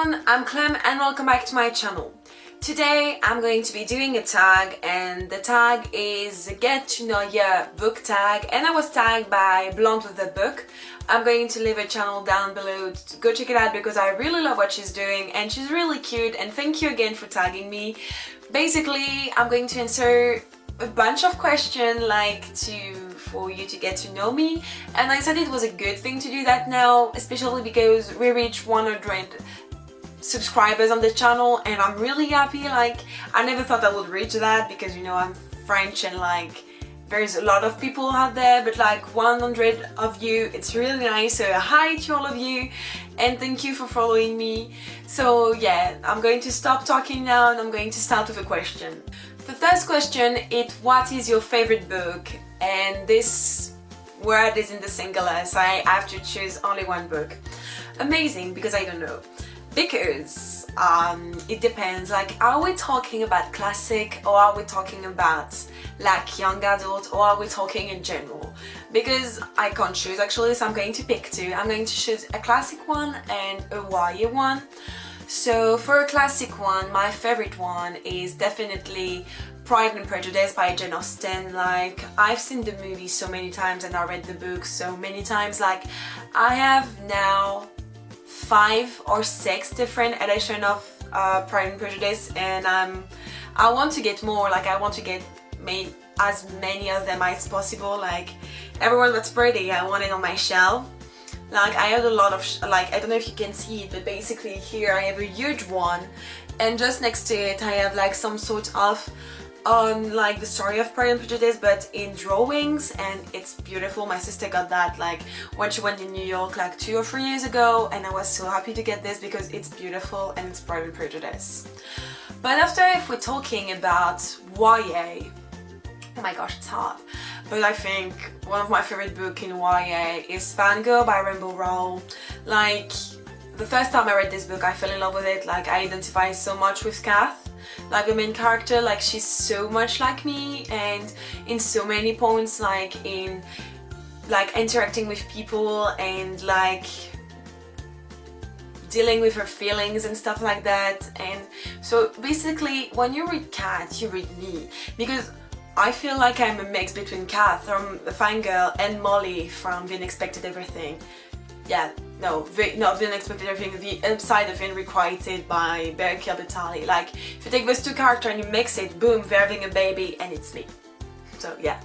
everyone, I'm Clem and welcome back to my channel. Today I'm going to be doing a tag, and the tag is a get to know ya book tag, and I was tagged by Blonde with the Book. I'm going to leave a channel down below to go check it out because I really love what she's doing and she's really cute, and thank you again for tagging me. Basically, I'm going to answer a bunch of questions for you to get to know me, and I said it was a good thing to do that now, especially because we reached 100 subscribers on the channel and I'm really happy. I never thought I would reach that because, you know, I'm French and there's a lot of people out there, but 100 of you, it's really nice. So hi to all of you and thank you for following me. So yeah, I'm going to stop talking now and I'm going to start with a question. The first question is, what is your favorite book? And this word is in the singular, so I have to choose only one book. Amazing, because I don't know. Because it depends, are we talking about classic, or are we talking about young adult, or are we talking in general? Because I can't choose actually, so I'm going to pick two. I'm going to choose a classic one and a YA one. So for a classic one, my favorite one is definitely Pride and Prejudice by Jane Austen. I've seen the movie so many times and I read the book so many times. I have now 5 or 6 different editions of Pride and Prejudice, and I want to get more. I want to get made as many of them as possible. Everyone that's pretty, I want it on my shelf. I have a lot of I don't know if you can see it, but basically here I have a huge one, and just next to it I have some sort of the story of Pride and Prejudice, but in drawings, and it's beautiful. My sister got that when she went in New York 2 or 3 years ago, and I was so happy to get this because it's beautiful and it's Pride and Prejudice. But after, if we're talking about YA, oh my gosh, it's hard. But I think one of my favorite books in YA is Fangirl by Rainbow Rowell. The first time I read this book, I fell in love with it. I identify so much with Kath, the main character. She's so much like me, and in so many points, in interacting with people and dealing with her feelings and stuff like that. And so basically, when you read Kath, you read me, because I feel like I'm a mix between Kath from The Fangirl and Molly from The Unexpected Everything. Yeah, no, The Unexpected Everything, The Upside of Unrequited by Becky Batali. If you take those two characters and you mix it, boom, they're having a baby and it's me. So yeah.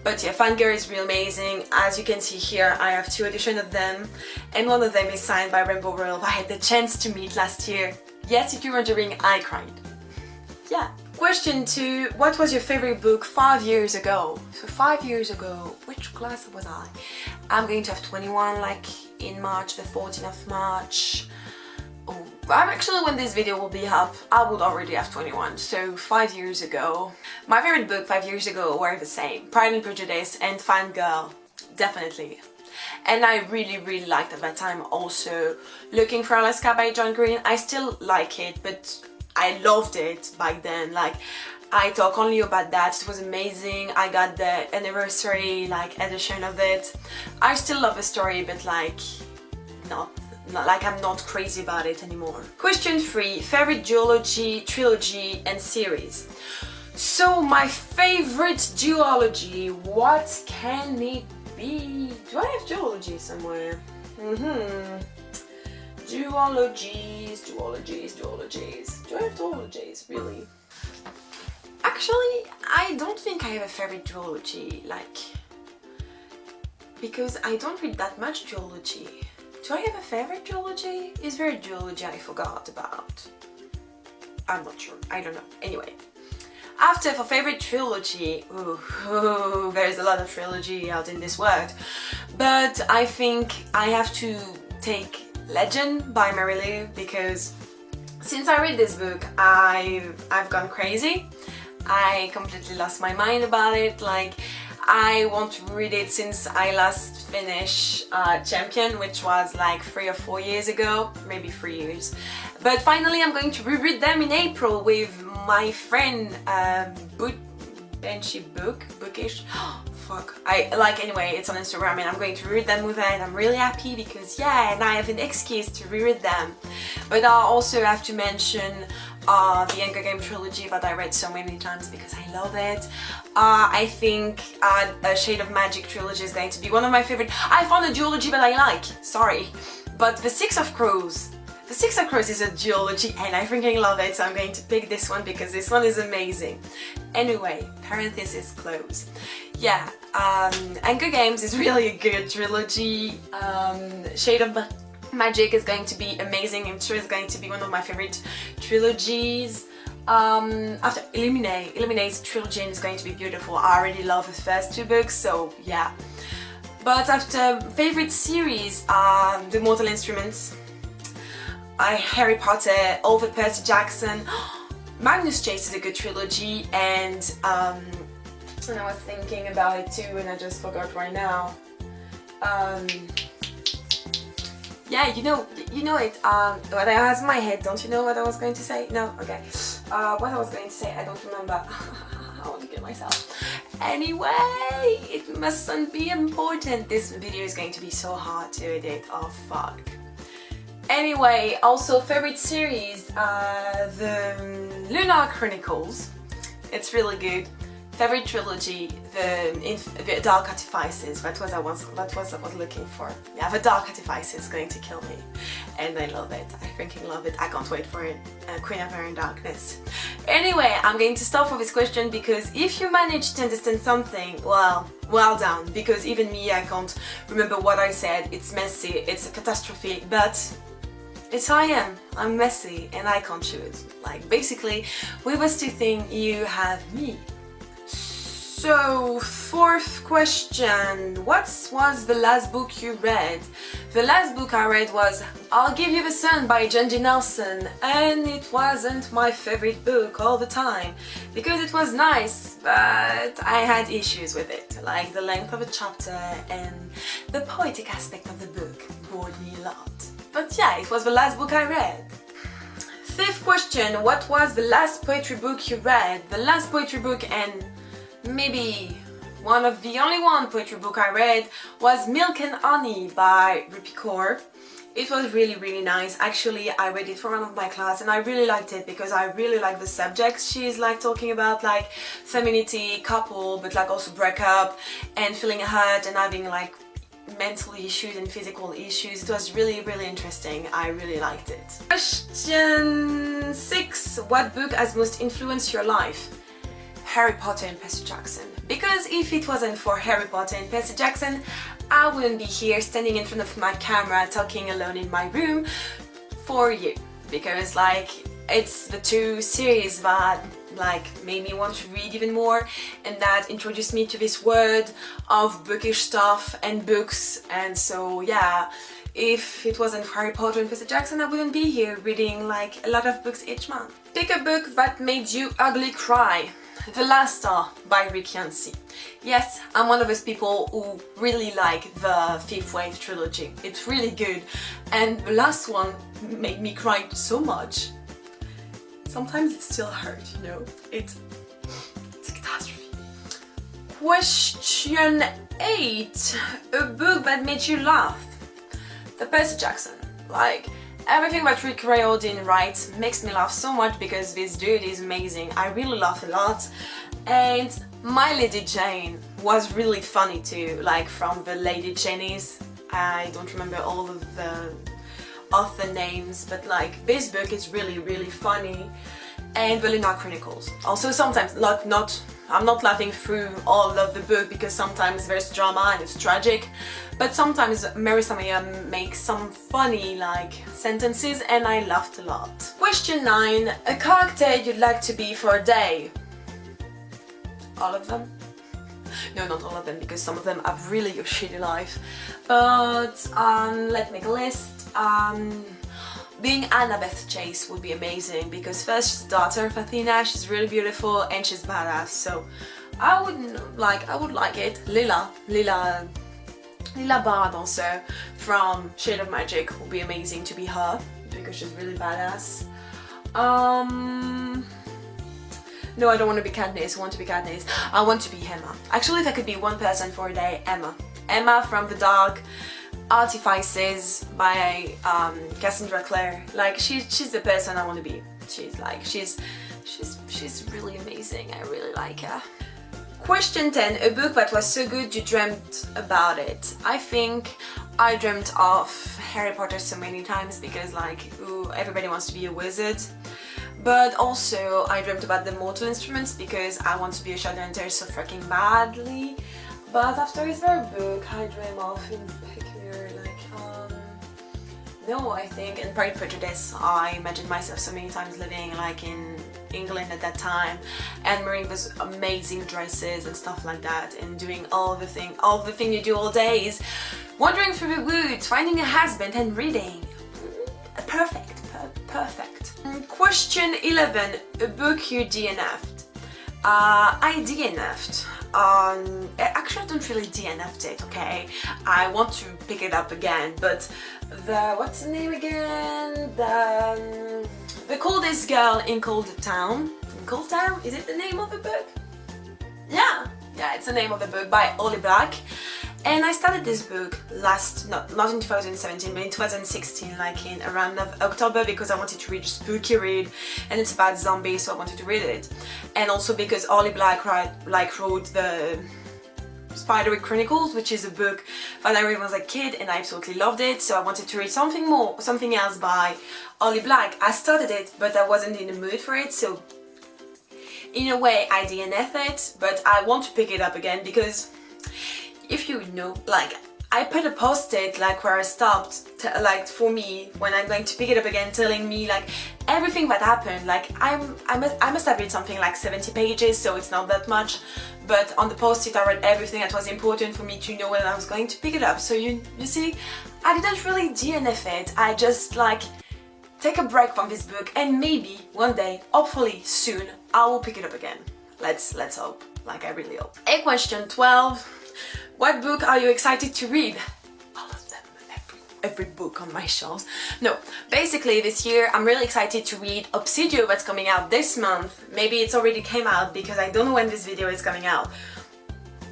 But yeah, Fangirl is really amazing. As you can see here, I have 2 editions of them, and one of them is signed by Rainbow Rowell, I had the chance to meet last year. Yes, if you're wondering, I cried. Yeah. Question 2, what was your favorite book 5 years ago? So 5 years ago, which class was I? I'm going to have 21 in March, the 14th of March. Oh, actually when this video will be up, I would already have 21, so 5 years ago. My favorite book 5 years ago were the same, Pride and Prejudice and Fangirl, definitely. And I really liked at that time also Looking for Alaska by John Green. I still like it, but I loved it back then. I talk only about that. It was amazing. I got the anniversary edition of it. I still love the story, but not I'm not crazy about it anymore. Question 3, favorite duology, trilogy and series. So my favorite duology, what can it be? Do I have duology somewhere? Duologies. Do I have duologies, really? Actually, I don't think I have a favorite duology, because I don't read that much duology. Do I have a favorite duology? Is there a duology I forgot about? I'm not sure, I don't know. Anyway, after for favorite trilogy, there's a lot of trilogy out in this world, but I think I have to take Legend by Mary Lou, because since I read this book, I've gone crazy. I completely lost my mind about it. I want to read it since I last finished Champion, which was 3 or 4 years ago, maybe 3 years. But finally I'm going to reread them in April with my friend Bookish. Fuck. Anyway, it's on Instagram and I'm going to reread them with her, and I'm really happy because yeah, and I have an excuse to reread them. But I also have to mention the Hunger Games trilogy that I read so many times because I love it. I think A Shade of Magic trilogy is going to be one of my favorite. I found a duology that I like, sorry, but The Six of Crows. The Six of Crows is a duology and I freaking love it, so I'm going to pick this one because this one is amazing. Anyway, parenthesis close. Yeah, Hunger Games is really a good trilogy. Shade of Magic is going to be amazing. I'm sure it's going to be one of my favorite trilogies. After Illuminate's trilogy is going to be beautiful. I already love the first two books, so yeah. But after favorite series, The Mortal Instruments, Harry Potter, all the Percy Jackson, Magnus Chase is a good trilogy, and I was thinking about it too and I just forgot right now. Yeah, you know it. What I has in my head, don't you know what I was going to say? No? Okay. What I was going to say, I don't remember. I want to kill myself. Anyway, it mustn't be important. This video is going to be so hard to edit. Oh fuck. Anyway, also favorite series, the Lunar Chronicles. It's really good. Favorite trilogy, the Dark Artifices. That was what I was looking for. Yeah, the Dark Artifices is going to kill me, and I love it. I freaking love it. I can't wait for it. Queen of Iron Darkness. Anyway, I'm going to stop for this question because if you manage to understand something, well done. Because even me, I can't remember what I said. It's messy. It's a catastrophe, but it's who I am. I'm messy, and I can't choose. Like basically, with us two things, you have me. So, fourth question, what was the last book you read? The last book I read was I'll Give You the Sun by Janji Nelson, and it wasn't my favorite book all the time because it was nice, but I had issues with it, like the length of a chapter and the poetic aspect of the book bored me a lot. But yeah, it was the last book I read. Fifth question, what was the last poetry book you read? The last poetry book, and maybe one of the only one poetry book I read, was Milk and Honey by Rupi Kaur. It was really nice. Actually, I read it for one of my class and I really liked it because I really like the subjects she's like talking about, like femininity, couple, but like also breakup and feeling hurt and having like mental issues and physical issues. It was really interesting. I really liked it. Question 6. What book has most influenced your life? Harry Potter and Percy Jackson. Because if it wasn't for Harry Potter and Percy Jackson, I wouldn't be here standing in front of my camera talking alone in my room for you. Because like it's the two series that like made me want to read even more and that introduced me to this world of bookish stuff and books, and so yeah, if it wasn't for Harry Potter and Percy Jackson, I wouldn't be here reading like a lot of books each month. Pick a book that made you ugly cry. The Last Star by Rick Yancey. Yes, I'm one of those people who really like the Fifth Wave trilogy. It's really good, and the last one made me cry so much. Sometimes it still hurts, you know. It's a catastrophe. Question 8. A book that made you laugh. The Percy Jackson. Like, everything that Rick Riordan writes makes me laugh so much because this dude is amazing. I really laugh a lot. And My Lady Jane was really funny too, like from the Lady Janeys. I don't remember all of the author names, but like this book is really funny. And the Lunar Chronicles. Also sometimes, I'm not laughing through all of the book because sometimes there's drama and it's tragic, but sometimes Marissa Meyer makes some funny like sentences and I laughed a lot. Question 9. A character you'd like to be for a day? All of them? No, not all of them, because some of them have really a shitty life, but let's make a list. Being Annabeth Chase would be amazing because first she's the daughter of Athena, she's really beautiful and she's badass, so I would like it. Lila Bard also from Shade of Magic would be amazing to be her because she's really badass. No, I don't want to be Katniss. I want to be Katniss. I want to be Emma. Actually, if I could be one person for a day, Emma. Emma from the Dark Artifices by Cassandra Clare. Like she's the person I want to be. She's really amazing. I really like her. Question 10. A book that was so good you dreamt about it. I think I dreamt of Harry Potter so many times because like, ooh, everybody wants to be a wizard. But also I dreamt about the Mortal Instruments because I want to be a Shadowhunter so freaking badly. But after is there a book I dream of in particular? Like, no, I think in Pride and Prejudice I imagined myself so many times living like in England at that time and wearing those amazing dresses and stuff like that and doing all the thing you do all days, wandering through the woods, finding a husband and reading. Perfect. Question 11. A book you DNF'd. I DNF'd. Actually I don't really DNF'd it, okay? I want to pick it up again, but what's the name again? The Coldest Girl in Cold Town. In Cold Town? Is it the name of the book? Yeah, it's the name of the book by Holly Black. And I started this book not in 2017 but in 2016, like in around October, because I wanted to read a spooky read and it's about zombies, so I wanted to read it. And also because Holly Black wrote the Spiderwick Chronicles, which is a book that I read when I was a kid and I absolutely loved it, so I wanted to read something else by Holly Black. I started it but I wasn't in the mood for it, so in a way I DNF it, but I want to pick it up again because if you know, like I put a post-it like where I stopped like for me when I'm going to pick it up again, telling me like everything that happened. Like I must have read something like 70 pages, so it's not that much, but on the post-it I read everything that was important for me to know when I was going to pick it up. So you see, I didn't really DNF it, I just like take a break from this book and maybe one day, hopefully soon, I will pick it up again. Let's hope, like I really hope. Question 12. What book are you excited to read? All of them, every book on my shelves. No, basically this year I'm really excited to read Obsidio, that's coming out this month. Maybe it's already came out because I don't know when this video is coming out.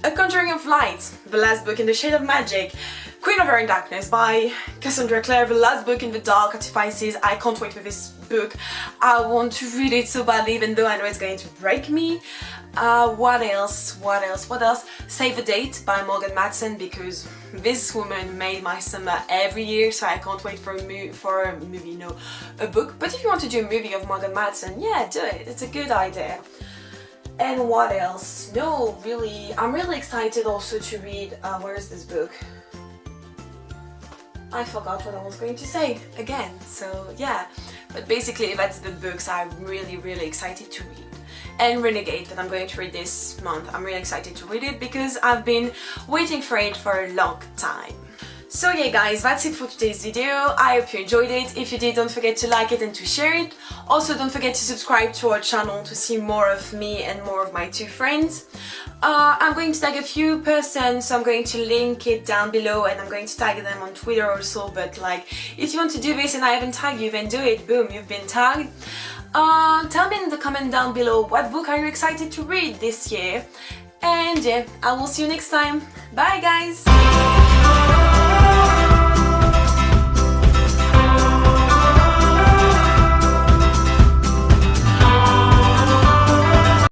A Conjuring of Light, the last book in the Shade of Magic. Queen of Air and Darkness by Cassandra Clare, the last book in the Dark Artifices. I can't wait for this book. I want to read it so badly, even though I know it's going to break me. What else? Save the Date by Morgan Matson, because this woman made my summer every year, so I can't wait for a book. But if you want to do a movie of Morgan Matson, yeah, do it. It's a good idea. And what else? No, really, I'm really excited also to read, where is this book? I forgot what I was going to say again, so yeah. But basically that's the books I'm really excited to read. And Renegade, that I'm going to read this month. I'm really excited to read it because I've been waiting for it for a long time. So yeah guys, that's it for today's video. I hope you enjoyed it. If you did, don't forget to like it and to share it. Also don't forget to subscribe to our channel to see more of me and more of my two friends. I'm going to tag a few persons, so I'm going to link it down below and I'm going to tag them on Twitter also, but like if you want to do this and I haven't tagged you, then do it. Boom, you've been tagged. Tell me in the comment down below what book are you excited to read this year. And yeah, I will see you next time. Bye guys!